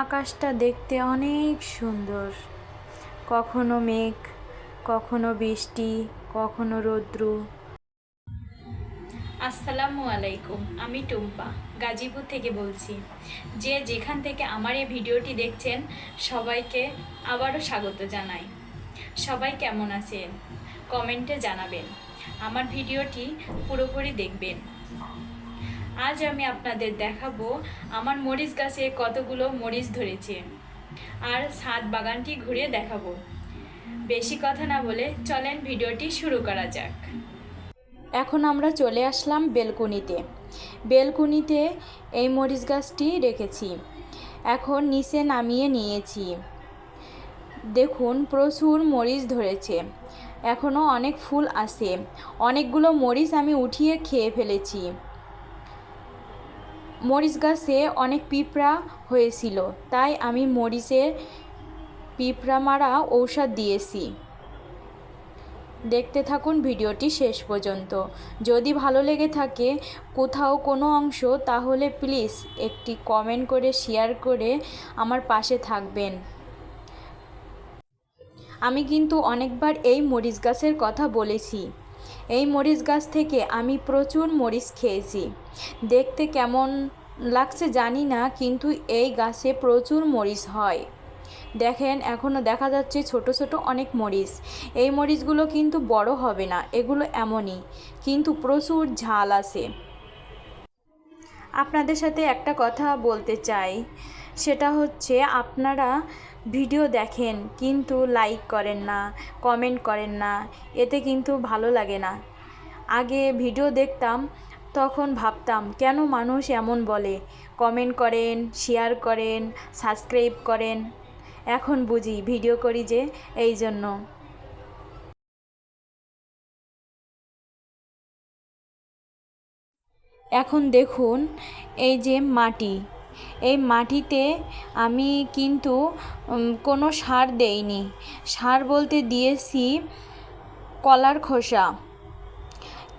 আকাশটা দেখতে অনেক সুন্দর। কখনো মেঘ, কখনো বৃষ্টি, কখনো রৌদ্র। আসসালামু আলাইকুম, আমি টুম্পা গাজীপুর থেকে বলছি। যে যেখান থেকে আমার এই ভিডিওটি দেখছেন সবাইকে আবারও স্বাগত জানাই। সবাই কেমন আছেন কমেন্টে জানাবেন, আমার ভিডিওটি পুরোপুরি দেখবেন। আজ আমি আপনাদের দেখাবো আমার মরিচ গাছে কতগুলো মরিচ ধরেছে আর ছাদ বাগানটি ঘুরে দেখাবো। বেশি কথা না বলে চলেন ভিডিওটি শুরু করা যাক। এখন আমরা চলে আসলাম বেলকুনিতে এই মরিচ গাছটি রেখেছি। এখন নিচে নামিয়ে নিয়েছি। দেখুন প্রচুর মরিচ ধরেছে, এখনও অনেক ফুল আছে। অনেকগুলো মরিচ আমি উঠিয়ে খেয়ে ফেলেছি। মরিচ গাছে অনেক পিঁপড়া হয়েছিল, তাই আমি মরিচের পিঁপড়া মারা ঔষধ দিয়েছি। দেখতে থাকুন ভিডিওটি শেষ পর্যন্ত। যদি ভালো লেগে থাকে কোথাও কোনো অংশ, তাহলে প্লিজ একটি কমেন্ট করে শেয়ার করে আমার পাশে থাকবেন। আমি কিন্তু অনেকবার এই মরিচ গাছের কথা বলেছি। এই মরিচ গাছ থেকে আমি প্রচুর মরিচ খেয়েছি। দেখতে কেমন লাগছে জানি না, কিন্তু এই গাছে প্রচুর মরিচ হয়। দেখেন এখনও দেখা যাচ্ছে ছোট ছোট অনেক মরিচ। এই মরিচগুলো কিন্তু বড় হবে না, এগুলো এমনই, কিন্তু প্রচুর ঝাল আছে। আপনাদের সাথে একটা কথা বলতে চাই, সেটা হচ্ছে আপনারা ভিডিও দেখেন কিন্তু লাইক করেন না, কমেন্ট করেন না, এতে কিন্তু ভালো লাগে না। আগে ভিডিও দেখতাম, তখন ভাবতাম কেন মানুষ এমন বলে, কমেন্ট করেন, শেয়ার করেন, সাবস্ক্রাইব করেন। এখন বুঝি ভিডিও করি যে এই জন্য। এখন দেখুন এই যে মাটি, এই মাটিতে আমি কিন্তু কোনো সার দেইনি। সার বলতে দিয়েছি কলার খোসা।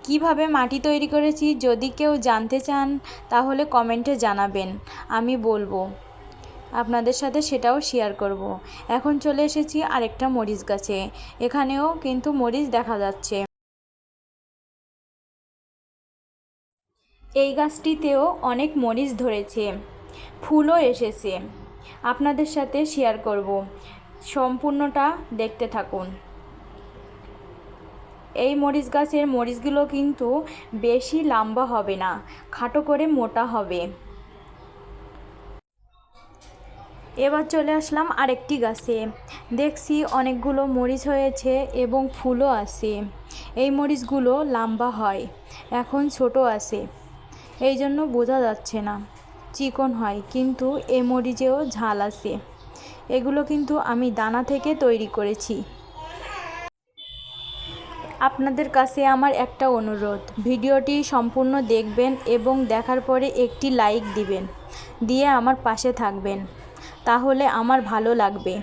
কিভাবে মাটি তৈরি করেছি যদি কেউ জানতে চান তাহলে কমেন্টে জানাবেন, আমি বলবো আপনাদের সাথে, সেটাও শেয়ার করব। এখন চলে এসেছি আরেকটা মরিচ গাছে। এখানেও কিন্তু মরিচ দেখা যাচ্ছে। এই গাছটিতেও অনেক মরিচ ধরেছে, ফুলও এসেছে। আপনাদের সাথে শেয়ার করব, সম্পূর্ণটা দেখতে থাকুন। এই মরিচ গাছের মরিচগুলো কিন্তু বেশি লম্বা হবে না, খাটো করে মোটা হবে। এবার চলে আসলাম আরেকটি গাছে। দেখছি অনেকগুলো মরিচ হয়েছে এবং ফুলও আছে। এই মরিচগুলো লম্বা হয়, এখন ছোট আছে, এই জন্য বোঝা যাচ্ছে না, চিকন হয়, কিন্তু এই মরিচেও ঝাল আছে। এগুলো কিন্তু আমি দানা থেকে তৈরি করেছি। আপনাদের কাছে আমার একটা অনুরোধ, ভিডিওটি সম্পূর্ণ দেখবেন এবং দেখার পরে একটি লাইক দিবেন, দিয়ে আমার পাশে থাকবেন, তাহলে আমার ভালো লাগবে।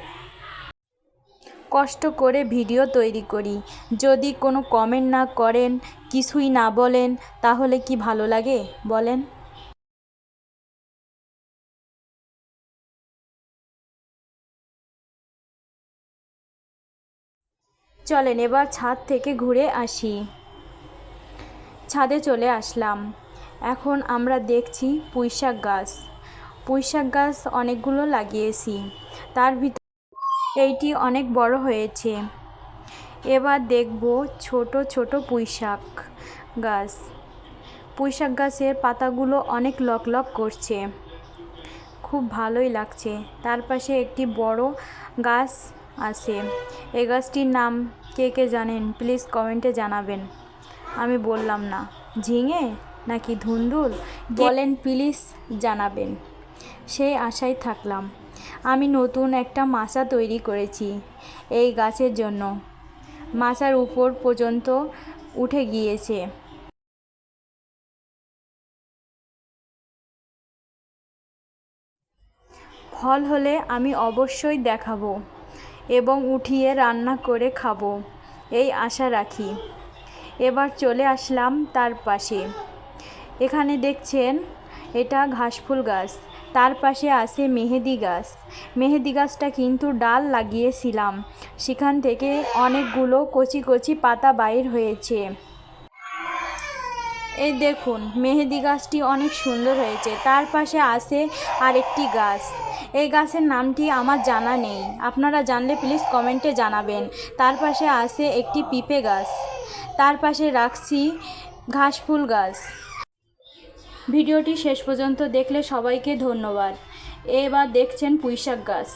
কষ্ট করে ভিডিও তৈরি করি, যদি কোনো কমেন্ট না করেন, কিছুই না বলেন, তাহলে কি ভালো লাগে বলেন? চলেন এবার ছাদ থেকে ঘুরে আসি। ছাদে চলে আসলাম। এখন আমরা দেখছি পুঁইশাক গাছ। পুঁইশাক গাছ অনেকগুলো লাগিয়েছি, তার ভিতর এইটি অনেক বড় হয়েছে। এবার দেখব ছোট ছোট পুঁইশাক গাছ। পুঁইশাক গাছের পাতাগুলো অনেক লকলক করছে, খুব ভালোই লাগছে। তার পাশে একটি বড় গাছ আছে। এই গাছটির নাম কে কে জানেন প্লিজ কমেন্টে জানাবেন। আমি বললাম না, ঝিঙে নাকি ধুন্দুল, বলেন প্লিজ জানাবেন, সেই আশায় থাকলাম। আমি নতুন একটা মাচা তৈরি করেছি এই গাছের জন্য। মাচার উপর পর্যন্ত উঠে গিয়েছে। ফল হলে আমি অবশ্যই দেখাবো এবং উঠিয়ে রান্না করে খাবো, এই আশা রাখি। এবার চলে আসলাম তার পাশে। এখানে দেখছেন এটা ঘাসফুল গাছ। তার পাশে আছে মেহেদি গাছ। মেহেদি গাছটা কিন্তু ডাল লাগিয়েছিলাম, সেখান থেকে অনেকগুলো কচি কচি পাতা বাইর হয়েছে। এই দেখুন মেহেদি গাছটি অনেক সুন্দর হয়েছে। তার পাশে আছে আরেকটি গাছ। এই গাছের নামটি আমার জানা নেই, আপনারা জানলে প্লিজ কমেন্টে জানাবেন। তার পাশে আছে একটি পিঁপে গাছ। তার পাশে রাখছি ঘাসফুল গাছ। ভিডিওটি শেষ পর্যন্ত দেখলে সবাইকে ধন্যবাদ। এবার দেখছেন পুঁইশাক গাছ।